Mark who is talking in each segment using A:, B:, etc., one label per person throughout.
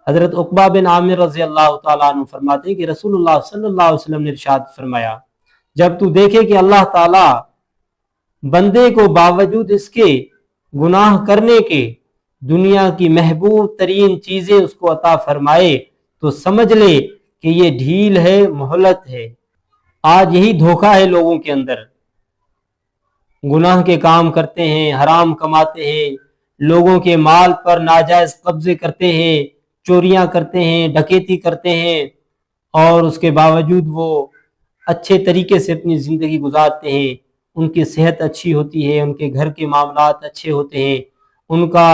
A: حضرت عقبہ بن عامر رضی اللہ تعالیٰ عنہ فرماتے ہیں کہ رسول اللہ صلی اللہ علیہ وسلم نے ارشاد فرمایا، جب تو دیکھے کہ اللہ تعالیٰ بندے کو باوجود اس کے گناہ کرنے کے دنیا کی محبوب ترین چیزیں اس کو عطا فرمائے تو سمجھ لے کہ یہ ڈھیل ہے، مہلت ہے۔ آج یہی دھوکہ ہے لوگوں کے اندر، گناہ کے کام کرتے ہیں، حرام کماتے ہیں، لوگوں کے مال پر ناجائز قبضے کرتے ہیں، چوریاں کرتے ہیں، ڈکیتی کرتے ہیں، اور اس کے باوجود وہ اچھے طریقے سے اپنی زندگی گزارتے ہیں، ان کی صحت اچھی ہوتی ہے، ان کے گھر کے معاملات اچھے ہوتے ہیں، ان کا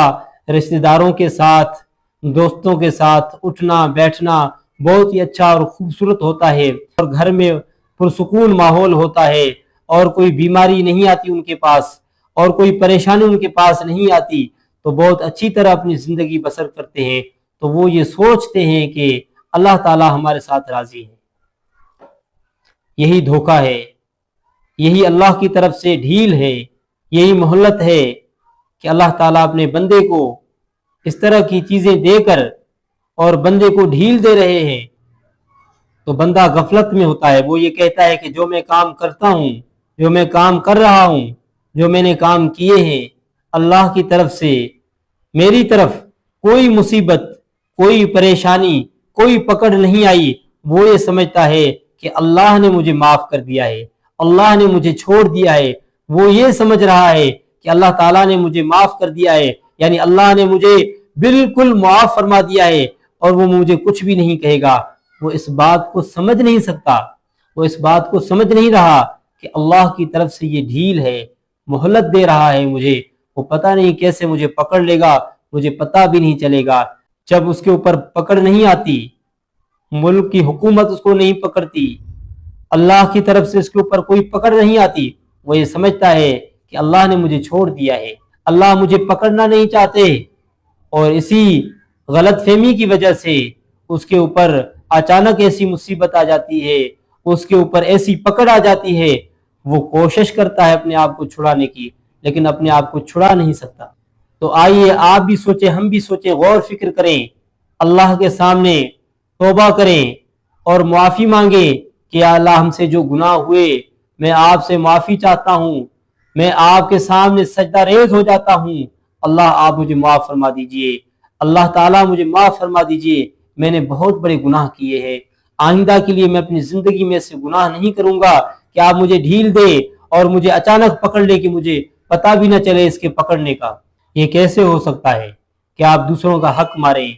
A: رشتہ داروں کے ساتھ، دوستوں کے ساتھ اٹھنا بیٹھنا بہت ہی اچھا اور خوبصورت ہوتا ہے، اور گھر میں پرسکون ماحول ہوتا ہے، اور کوئی بیماری نہیں آتی ان کے پاس، اور کوئی پریشانی ان کے پاس نہیں آتی، تو بہت اچھی طرح اپنی زندگی بسر کرتے ہیں۔ تو وہ یہ سوچتے ہیں کہ اللہ تعالی ہمارے ساتھ راضی ہے۔ یہی دھوکہ ہے، یہی اللہ کی طرف سے ڈھیل ہے، یہی مہلت ہے کہ اللہ تعالیٰ اپنے بندے کو اس طرح کی چیزیں دے کر اور بندے کو ڈھیل دے رہے ہیں، تو بندہ غفلت میں ہوتا ہے۔ وہ یہ کہتا ہے کہ جو میں کام کرتا ہوں، جو میں کام کر رہا ہوں، جو میں نے کام کیے ہیں، اللہ کی طرف سے میری طرف کوئی مصیبت، کوئی پریشانی، کوئی پکڑ نہیں آئی۔ وہ یہ سمجھتا ہے کہ اللہ نے مجھے معاف کر دیا ہے، اللہ نے مجھے چھوڑ دیا ہے۔ وہ یہ سمجھ رہا ہے کہ اللہ تعالیٰ نے مجھے معاف کر دیا ہے، یعنی اللہ نے مجھے بالکل معاف فرما دیا ہے، اور وہ مجھے کچھ بھی نہیں کہے گا۔ وہ اس بات کو سمجھ نہیں سکتا، وہ اس بات کو سمجھ نہیں رہا کہ اللہ کی طرف سے یہ ڈھیل ہے، مہلت دے رہا ہے مجھے۔ وہ پتہ نہیں کیسے مجھے پکڑ لے گا، مجھے پتہ بھی نہیں چلے گا۔ جب اس کے اوپر پکڑ نہیں آتی، ملک کی حکومت اس کو نہیں پکڑتی، اللہ کی طرف سے اس کے اوپر کوئی پکڑ نہیں آتی، وہ یہ سمجھتا ہے کہ اللہ نے مجھے چھوڑ دیا ہے، اللہ مجھے پکڑنا نہیں چاہتے، اور اسی غلط فہمی کی وجہ سے اس کے اوپر اچانک ایسی مصیبت آ جاتی ہے، اس کے اوپر ایسی پکڑ آ جاتی ہے، وہ کوشش کرتا ہے اپنے آپ کو چھڑانے کی، لیکن اپنے آپ کو چھڑا نہیں سکتا۔ تو آئیے آپ بھی سوچیں، ہم بھی سوچیں، غور فکر کریں، اللہ کے سامنے توبہ کریں اور معافی مانگیں کہ یا اللہ ہم سے جو گناہ ہوئے میں آپ سے معافی چاہتا ہوں، میں آپ کے سامنے سجدہ ریز ہو جاتا ہوں، اللہ آپ مجھے معاف فرما دیجئے، اللہ تعالیٰ مجھے معاف فرما دیجئے، میں نے بہت بڑے گناہ کیے ہیں، آئندہ کے لیے میں اپنی زندگی میں سے گناہ نہیں کروں گا کہ آپ مجھے ڈھیل دے اور مجھے اچانک پکڑ لے کہ مجھے پتہ بھی نہ چلے اس کے پکڑنے کا۔ یہ کیسے ہو سکتا ہے کہ آپ دوسروں کا حق ماریں،